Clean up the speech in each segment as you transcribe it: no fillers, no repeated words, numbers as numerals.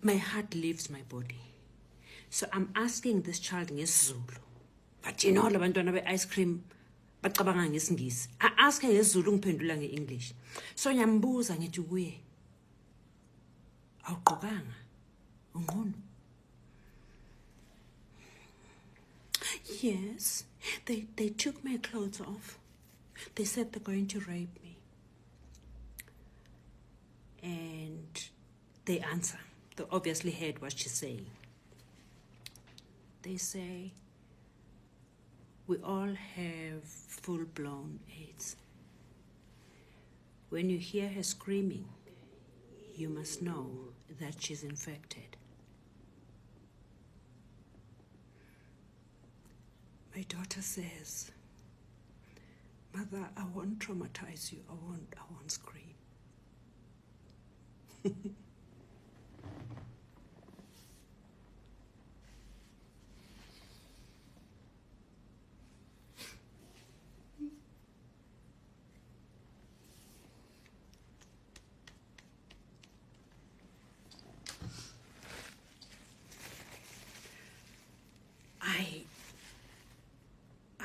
my heart leaves my body. So I'm asking this child ngesiZulu. But you know, labantwana be-ice cream, bacabanga ngesingisi. I ask her ngesiZulu ngiphendula nge-English. So ngiyambuza ngithi kuye, awugqokanga, unqunu? Yes, they took my clothes off. They said they're going to rape me. And they answer. They obviously heard what she's saying. They say, we all have full-blown AIDS. When you hear her screaming, you must know that she's infected. My daughter says, Mother, I won't traumatize you. I won't scream.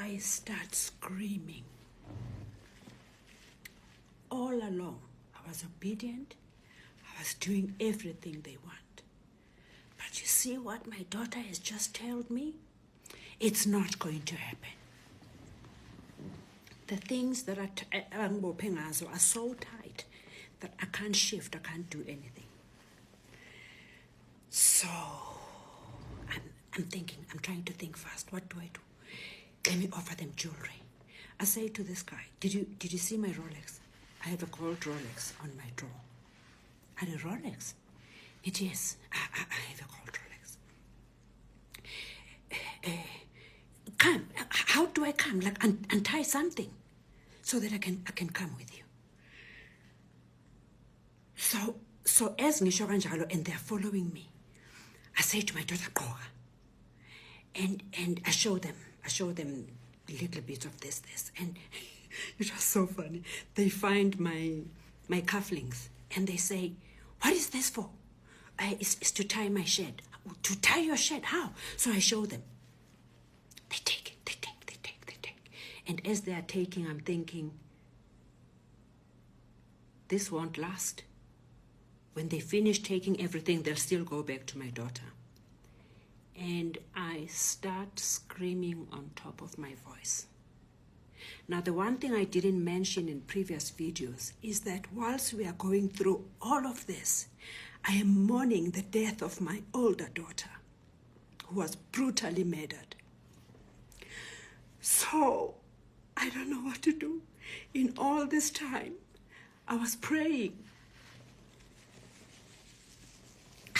I start screaming. All along, I was obedient. I was doing everything they want. But you see what my daughter has just told me? It's not going to happen. The things that are so tight that I can't shift, I can't do anything. So, I'm thinking, I'm trying to think fast. What do I do? Let me offer them jewelry. I say to this guy, did you see my Rolex? I have a gold Rolex on my drawer. And a Rolex? It is. I have a gold Rolex. Come. How do I come? Like untie something so that I can come with you. So as ngisho kanjalo and they're following me, I say to my daughter, go. And I show them little bits of this, and it was so funny. They find my cufflinks and they say, what is this for? It's to tie my shirt. To tie your shirt? How? So I show them. They take it. And as they are taking, I'm thinking, this won't last. When they finish taking everything, they'll still go back to my daughter. And I start screaming on top of my voice. Now, the one thing I didn't mention in previous videos is that whilst we are going through all of this, I am mourning the death of my older daughter, who was brutally murdered. So, I don't know what to do. In all this time, I was praying.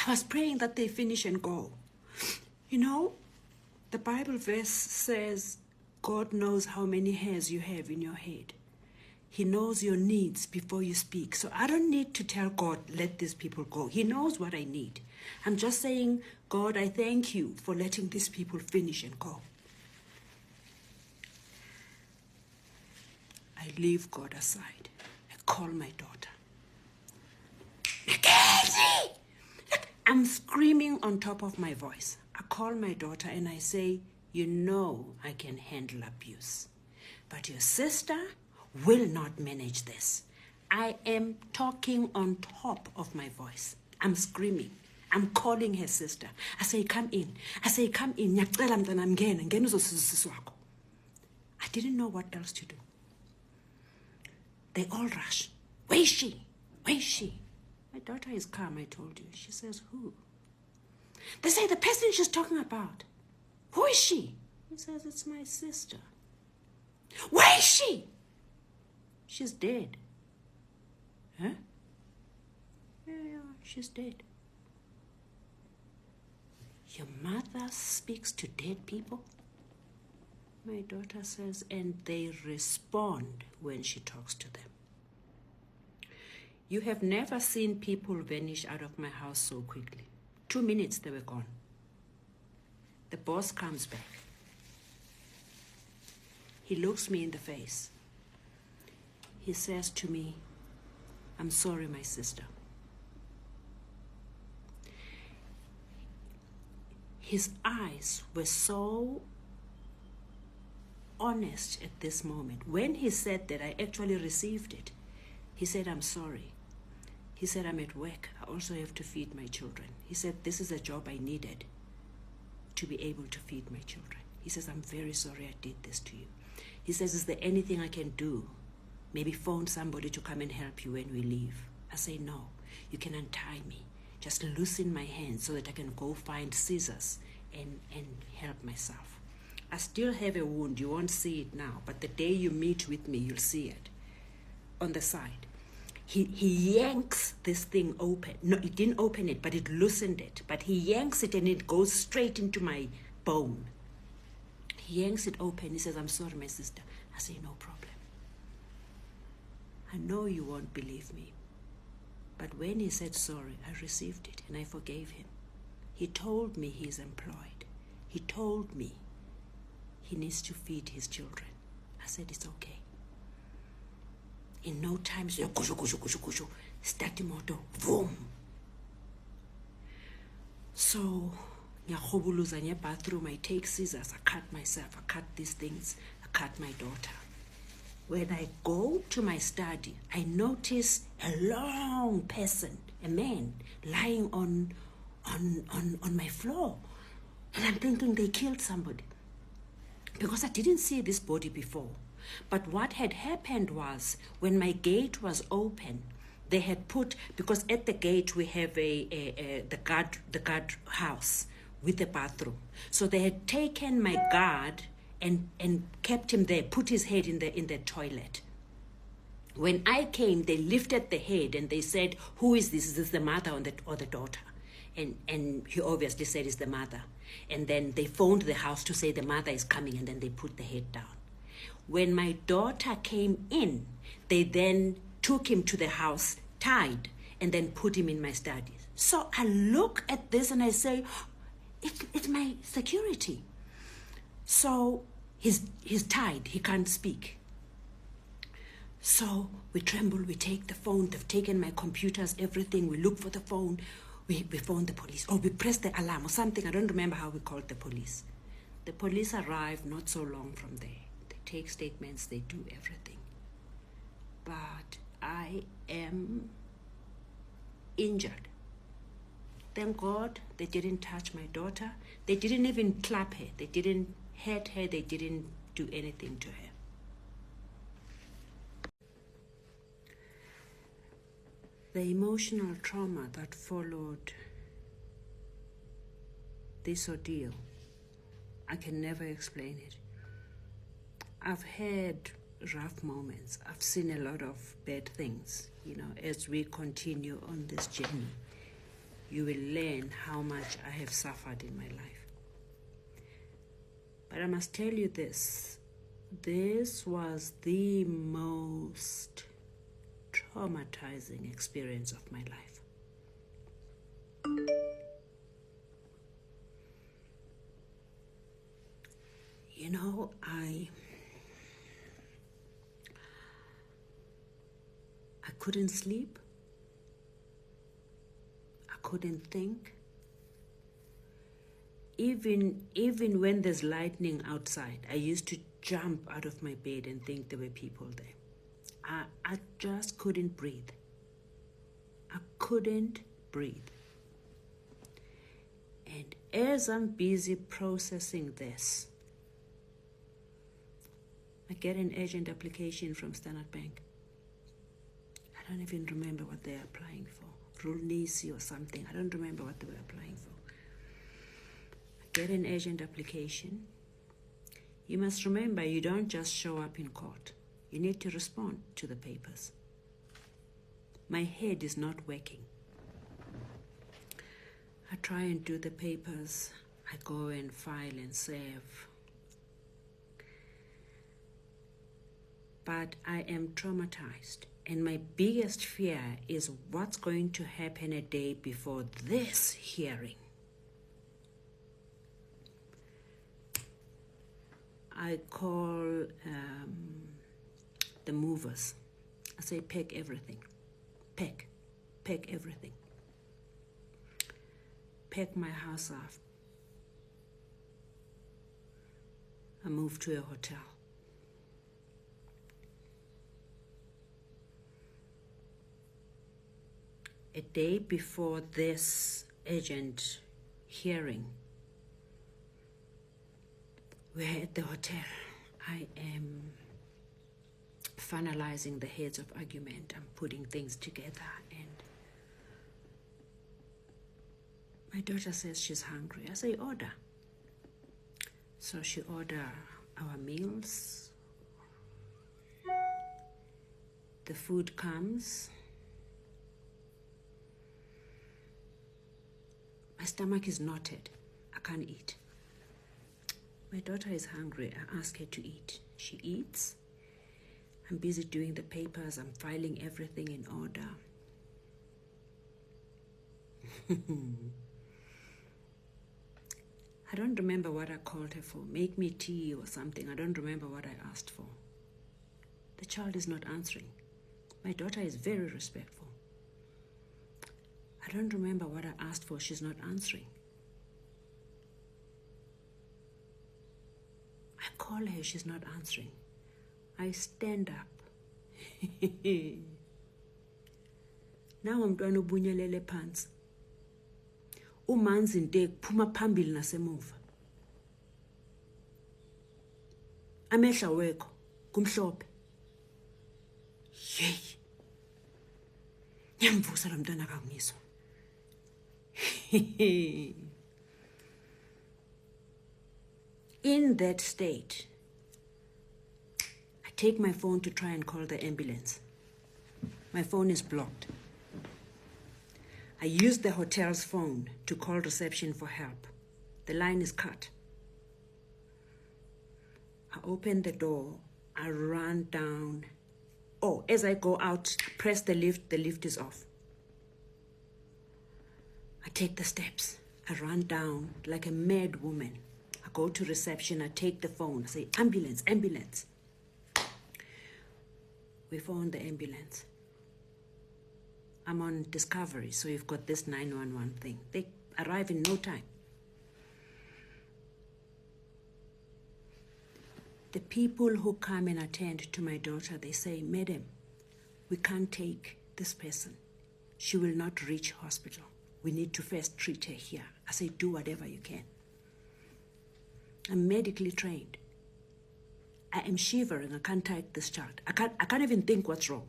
I was praying that they finish and go. You know, the Bible verse says, God knows how many hairs you have in your head. He knows your needs before you speak. So I don't need to tell God, let these people go. He knows what I need. I'm just saying, God, I thank you for letting these people finish and go. I leave God aside. I call my daughter. Mackenzie! I'm screaming on top of my voice. I call my daughter and I say, you know I can handle abuse, but your sister will not manage this. I am talking on top of my voice. I'm screaming. I'm calling her sister. I say, come in. I say, come in. I didn't know what else to do. They all rush. Where is she? Where is she? My daughter is calm, I told you. She says, who? They say, the person she's talking about. Who is she? He says, it's my sister. Where is she? She's dead. Huh? Yeah, she's dead. Your mother speaks to dead people? My daughter says, and they respond when she talks to them. You have never seen people vanish out of my house so quickly. 2 minutes, they were gone. The boss comes back. He looks me in the face. He says to me, I'm sorry, my sister. his eyes were so honest at this moment. When he said that, I actually received it. He said, I'm sorry. He said, I'm at work. I also have to feed my children. He said, this is a job I needed to be able to feed my children. He says, I'm very sorry I did this to you. He says, is there anything I can do? Maybe phone somebody to come and help you when we leave. I say, no, you can untie me. Just loosen my hands so that I can go find scissors and help myself. I still have a wound. You won't see it now, but the day you meet with me, you'll see it on the side. He yanks this thing open. No, it didn't open it, but it loosened it. But he yanks it and it goes straight into my bone. He yanks it open. He says, I'm sorry, my sister. I say, no problem. I know you won't believe me. But when he said sorry, I received it and I forgave him. He told me he's employed. He told me he needs to feed his children. I said, it's okay. In no time, so start the motor, boom. So, in bathroom, I take scissors, I cut myself, I cut these things, I cut my daughter. When I go to my study, I notice a long person, a man, lying on my floor. And I'm thinking they killed somebody. Because I didn't see this body before. But what had happened was, when my gate was open, they had put, because at the gate we have the guard house with a bathroom. So they had taken my guard and kept him there, put his head in the toilet. When I came, they lifted the head and they said, who is this? Is this the mother or the daughter? And he obviously said it's the mother. And then they phoned the house to say the mother is coming, and then they put the head down. When my daughter came in, they then took him to the house tied and then put him in my study. So I look at this and I say, it's my security. So he's tied, he can't speak. So we tremble, we take the phone, they've taken my computers, everything, we look for the phone, we phone the police, or we press the alarm or something, I don't remember how we called the police. The police arrived not so long from there. They take statements, they do everything. But I am injured. Thank God they didn't touch my daughter. They didn't even clap her. They didn't hurt her. They didn't do anything to her. The emotional trauma that followed this ordeal, I can never explain it. I've had rough moments. I've seen a lot of bad things. As we continue on this journey, you will learn how much I have suffered in my life. But I must tell you this was the most traumatizing experience of my life. I couldn't sleep. I couldn't think. Even when there's lightning outside, I used to jump out of my bed and think there were people there. I just couldn't breathe. I couldn't breathe. And as I'm busy processing this, I get an urgent application from Standard Bank. I don't even remember what they're applying for. Rulnisi or something. I don't remember what they were applying for. I get an urgent application. You must remember, you don't just show up in court. You need to respond to the papers. My head is not working. I try and do the papers. I go and file and save. But I am traumatized. And my biggest fear is what's going to happen a day before this hearing. I call the movers. I say, pack everything. Pack everything. Pack my house off. I moved to a hotel. A day before this urgent hearing, we're at the hotel. I am finalizing the heads of argument. I'm putting things together, and my daughter says she's hungry. I say, order. So she ordered our meals. The food comes. My stomach is knotted. I can't eat. My daughter is hungry. I ask her to eat. She eats. I'm busy doing the papers. I'm filing everything in order. I don't remember what I called her for. Make me tea or something. I don't remember what I asked for. The child is not answering. My daughter is very respectful. I don't remember what I asked for. She's not answering. I call her. She's not answering. I stand up. Now I'm going to bunyelele pants. Umanzi nte kuphuma phambili nasemuva. Amehla wekho kumhlophe. Yey. Nyamvusa lo mntwana akangizwa. In that state, I take my phone to try and call the ambulance. My phone is blocked. I use the hotel's phone to call reception for help. The line is cut. I open the door. I run down. Oh, as I go out, press the lift is off. I take the steps. I run down like a mad woman. I go to reception. I take the phone. I say, ambulance, ambulance. We phone the ambulance. I'm on Discovery, so you've got this 911 thing. They arrive in no time. The people who come and attend to my daughter, they say, Madam, we can't take this person. She will not reach hospital. We need to first treat her here. I say, do whatever you can. I'm medically trained. I am shivering. I can't take this child. I can't even think what's wrong.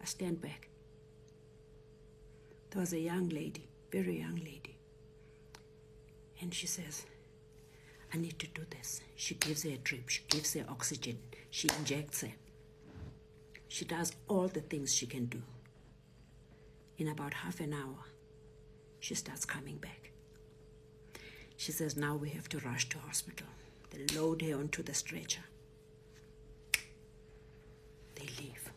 I stand back. There was a young lady, very young lady. And she says, I need to do this. She gives her a drip. She gives her oxygen. She injects her. She does all the things she can do. In about half an hour, she starts coming back. She says, now we have to rush to hospital. They load her onto the stretcher. They leave.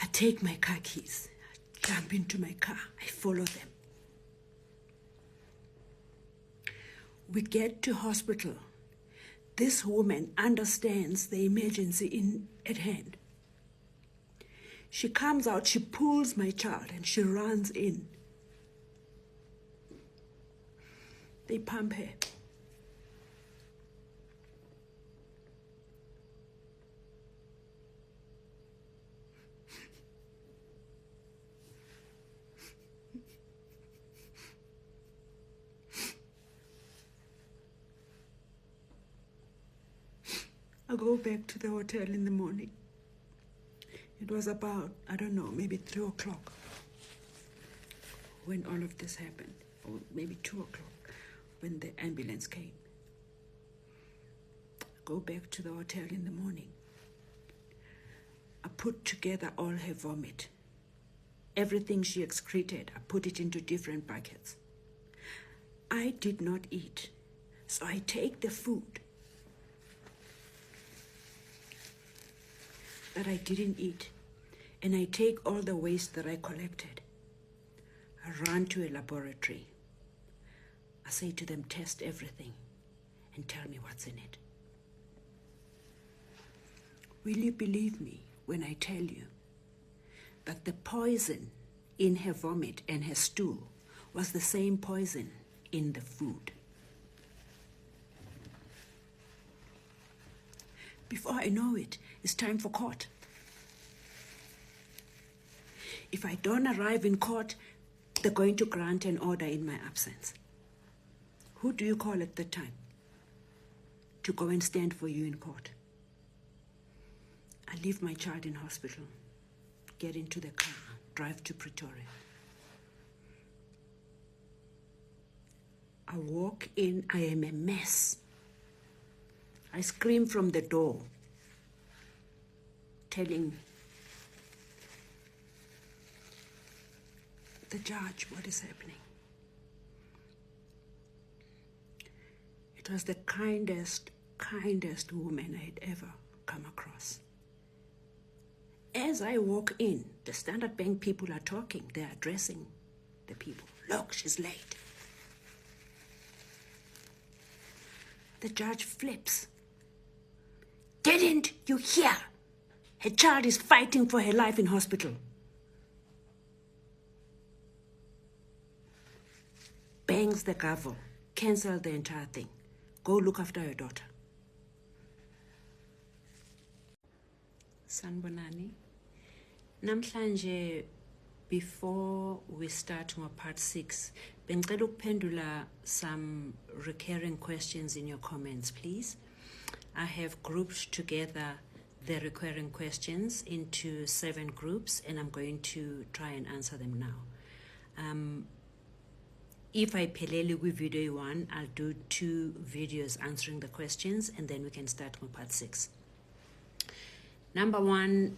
I take my car keys, I jump into my car, I follow them. We get to hospital. This woman understands the emergency at hand. She comes out, she pulls my child, and she runs in. They pump her. I go back to the hotel in the morning. It was about, I don't know, maybe 3 o'clock when all of this happened, or maybe 2 o'clock when the ambulance came. I go back to the hotel in the morning. I put together all her vomit. Everything she excreted, I put it into different buckets. I did not eat, so I take the food that I didn't eat, and I take all the waste that I collected. I run to a laboratory. I say to them, test everything and tell me what's in it. Will you believe me when I tell you that the poison in her vomit and her stool was the same poison in the food. Before I know it, it's time for court. If I don't arrive in court, they're going to grant an order in my absence. Who do you call at the time to go and stand for you in court? I leave my child in hospital, get into the car, drive to Pretoria. I walk in, I am a mess. I scream from the door, telling the judge what is happening. It was the kindest woman I had ever come across. As I walk in, the Standard Bank people are talking. They're addressing the people. Look, she's late. The judge flips. Didn't you hear? Her child is fighting for her life in hospital. Bangs the gavel. Cancel the entire thing. Go look after your daughter. Sanbonani. Namhlanje, before we start part 6, bengicela ukuphendula some recurring questions in your comments, please. I have grouped together the recurring questions into 7 groups, and I'm going to try and answer them now. If I pelele with video 1, I'll do 2 videos answering the questions, and then we can start with part 6. Number 1,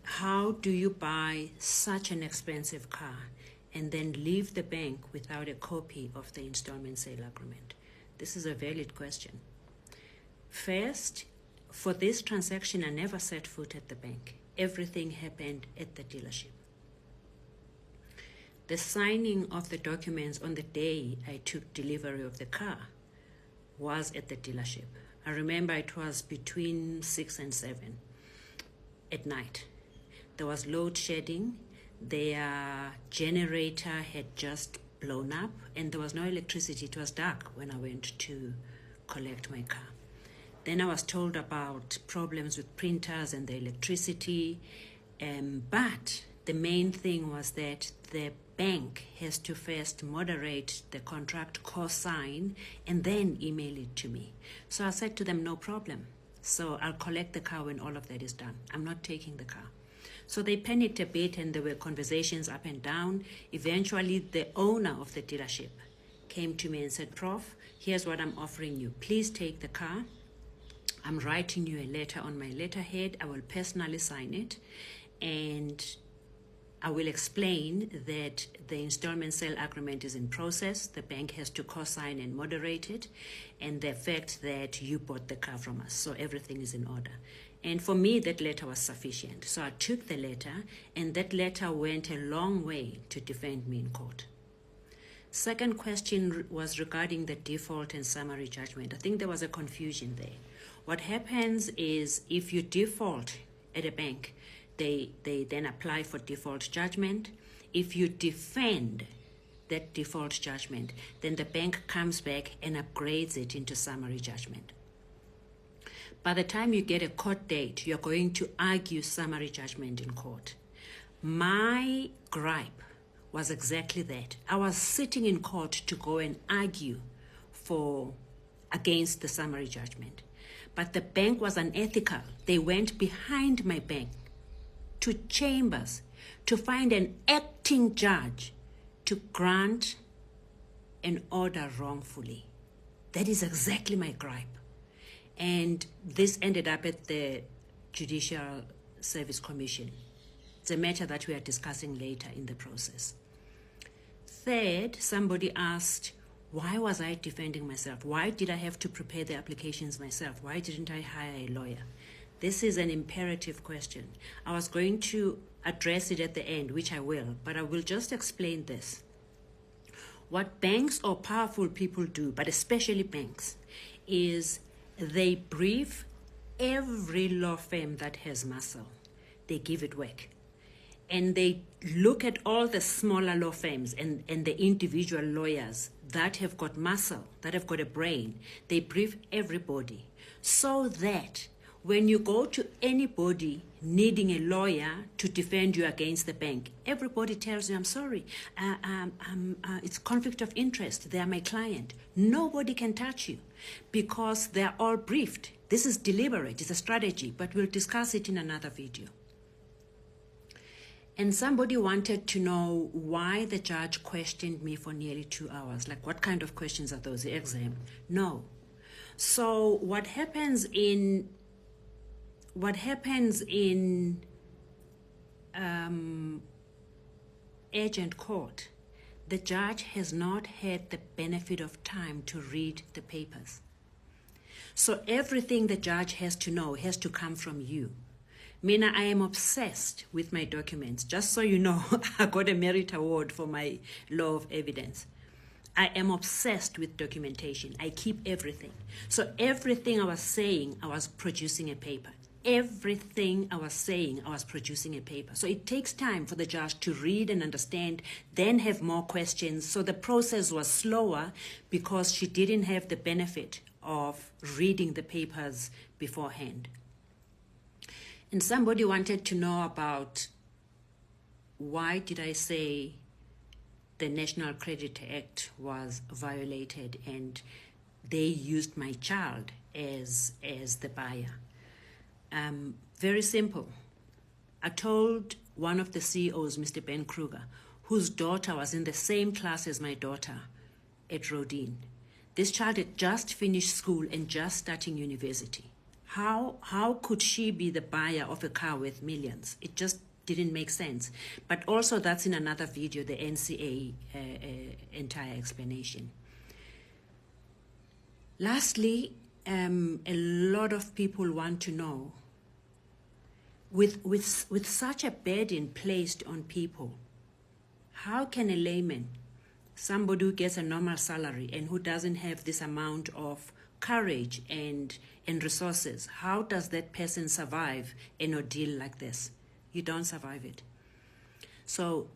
how do you buy such an expensive car and then leave the bank without a copy of the installment sale agreement? This is a valid question. First, for this transaction, I never set foot at the bank. Everything happened at the dealership. The signing of the documents on the day I took delivery of the car was at the dealership. I remember it was between 6 and 7 at night. There was load shedding. Their generator had just blown up, and there was no electricity. It was dark when I went to collect my car. Then I was told about problems with printers and the electricity, but the main thing was that the bank has to first moderate the contract, co-sign, and then email it to me. So I said to them, no problem. So I'll collect the car when all of that is done. I'm not taking the car. So they panicked a bit, and there were conversations up and down. Eventually, the owner of the dealership came to me and said, Prof, here's what I'm offering you. Please take the car. I'm writing you a letter on my letterhead. I will personally sign it, and I will explain that the installment sale agreement is in process. The bank has to co-sign and moderate it, and the fact that you bought the car from us. So everything is in order. And for me, that letter was sufficient. So I took the letter, and that letter went a long way to defend me in court. Second question was regarding the default and summary judgment. I think there was a confusion there. What happens is if you default at a bank, they then apply for default judgment. If you defend that default judgment, then the bank comes back and upgrades it into summary judgment. By the time you get a court date, you're going to argue summary judgment in court. My gripe was exactly that. I was sitting in court to go and argue against the summary judgment. But the bank was unethical. They went behind my bank to chambers to find an acting judge to grant an order wrongfully. That is exactly my gripe. And this ended up at the Judicial Service Commission. It's a matter that we are discussing later in the process. Third, somebody asked, why was I defending myself? Why did I have to prepare the applications myself? Why didn't I hire a lawyer? This is an imperative question. I was going to address it at the end, which I will, but I will just explain this. What banks or powerful people do, but especially banks, is they brief every law firm that has muscle. They give it work. and they look at all the smaller law firms and the individual lawyers that have got muscle, that have got a brain. They brief everybody so that when you go to anybody needing a lawyer to defend you against the bank, everybody tells you, I'm sorry, it's conflict of interest. They are my client. Nobody can touch you because they're all briefed. This is deliberate. It's a strategy, but we'll discuss it in another video. And somebody wanted to know why the judge questioned me for nearly 2 hours. Like, what kind of questions are those? The exam? No. So what happens in agent court, the judge has not had the benefit of time to read the papers. So everything the judge has to know has to come from you. Mina, I am obsessed with my documents. Just so you know, I got a merit award for my law of evidence. I am obsessed with documentation. I keep everything. So everything I was saying, I was producing a paper. Everything I was saying, I was producing a paper. So it takes time for the judge to read and understand, then have more questions. So the process was slower because she didn't have the benefit of reading the papers beforehand. And somebody wanted to know about why did I say the National Credit Act was violated and they used my child as the buyer. Very simple. I told one of the CEOs, Mr. Ben Kruger, whose daughter was in the same class as my daughter at Rodin. This child had just finished school and just starting university. How could she be the buyer of a car worth millions? It just didn't make sense. But also that's in another video, the NCA entire explanation. Lastly, a lot of people want to know, with such a burden placed on people, how can a layman, somebody who gets a normal salary and who doesn't have this amount of courage and resources, how does that person survive an ordeal like this? You don't survive it. So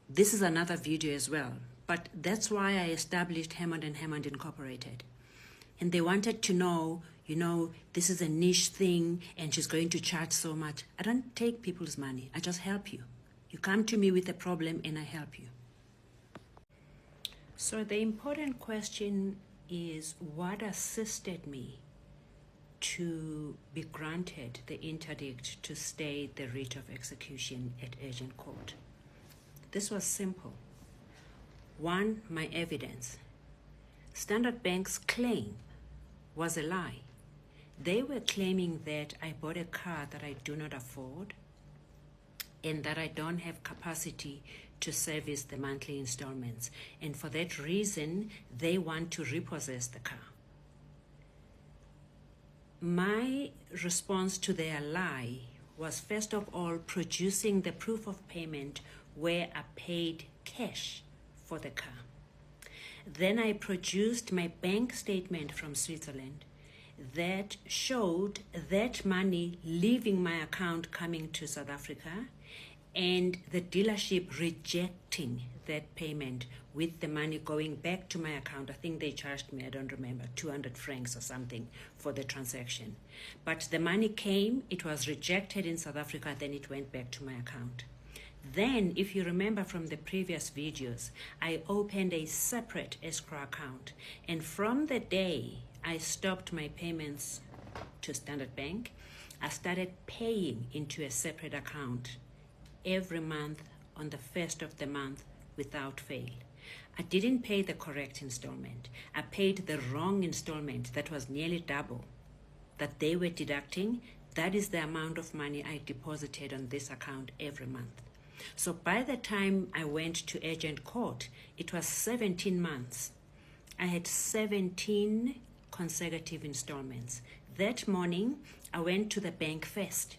this is another video as well, but that's why I established Hammond & Hammond Incorporated. And they wanted to know, this is a niche thing and she's going to charge so much. I don't take people's money. I just help you. You come to me with a problem and I help you. So the important question is, what assisted me to be granted the interdict to stay the writ of execution at agent court? This was simple. One, my evidence. Standard Bank's claim was a lie. They were claiming that I bought a car that I do not afford and that I don't have capacity to service the monthly installments. And for that reason, they want to repossess the car. My response to their lie was, first of all, producing the proof of payment where I paid cash for the car. Then I produced my bank statement from Switzerland that showed that money leaving my account coming to South Africa and the dealership rejecting that payment with the money going back to my account. I think they charged me, I don't remember, 200 francs or something for the transaction. But the money came, it was rejected in South Africa, then it went back to my account. Then, if you remember from the previous videos, I opened a separate escrow account. And from the day I stopped my payments to Standard Bank, I started paying into a separate account every month on the first of the month without fail. I didn't pay the correct installment. I paid the wrong installment that was nearly double that they were deducting. That is the amount of money I deposited on this account every month. So by the time I went to agent court, it was 17 months. I had 17 consecutive installments. That morning, I went to the bank first,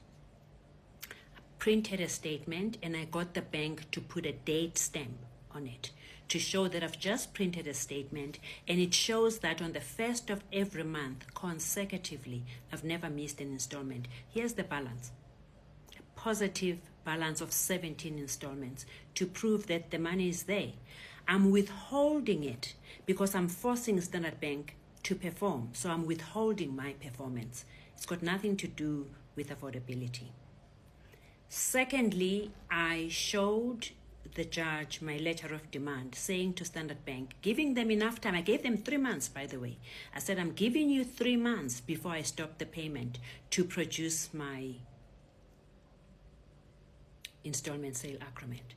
printed a statement, and I got the bank to put a date stamp on it to show that I've just printed a statement, and it shows that on the first of every month consecutively, I've never missed an installment. Here's the balance. I positive balance of 17 installments to prove that the money is there. I'm withholding it because I'm forcing Standard Bank to perform. So I'm withholding my performance. It's got nothing to do with affordability. Secondly, I showed the judge my letter of demand saying to Standard Bank, giving them enough time. I gave them 3 months, by the way. I said, I'm giving you 3 months before I stop the payment to produce my installment sale agreement.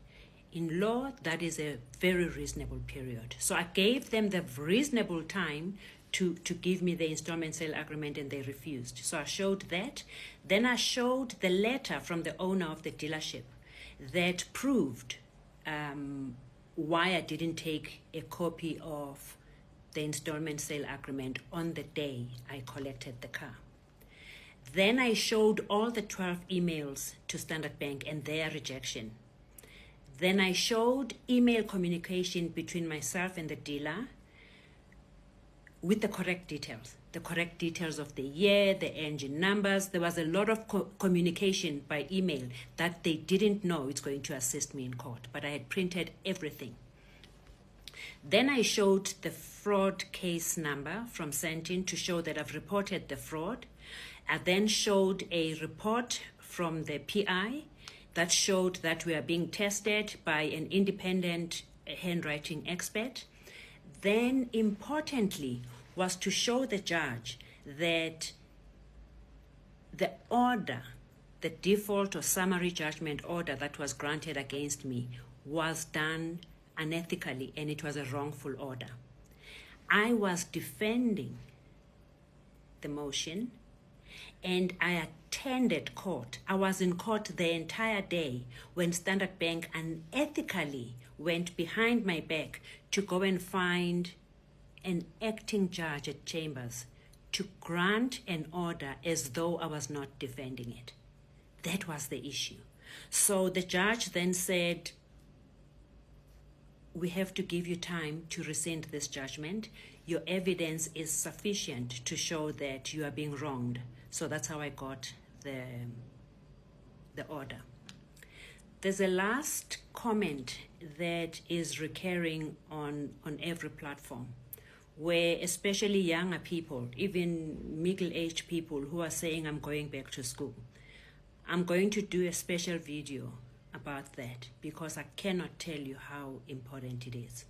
In law, that is a very reasonable period. So I gave them the reasonable time to give me the installment sale agreement, and they refused. So I showed that. Then I showed the letter from the owner of the dealership that proved why I didn't take a copy of the installment sale agreement on the day I collected the car. Then I showed all the 12 emails to Standard Bank and their rejection. Then I showed email communication between myself and the dealer with the correct details of the year, the engine numbers. There was a lot of communication by email that they didn't know it's going to assist me in court, but I had printed everything. Then I showed the fraud case number from Sentin to show that I've reported the fraud. I then showed a report from the PI that showed that we are being tested by an independent handwriting expert. Then, importantly, was to show the judge that the order, the default or summary judgment order that was granted against me was done unethically, and it was a wrongful order. I was defending the motion, and I attended court. I was in court the entire day when Standard Bank unethically went behind my back to go and find an acting judge at Chambers to grant an order as though I was not defending it. That was the issue. So the judge then said, we have to give you time to rescind this judgment. Your evidence is sufficient to show that you are being wronged. So that's how I got the order. There's a last comment that is recurring on every platform, where especially younger people, even middle-aged people who are saying, I'm going back to school. I'm going to do a special video about that because I cannot tell you how important it is.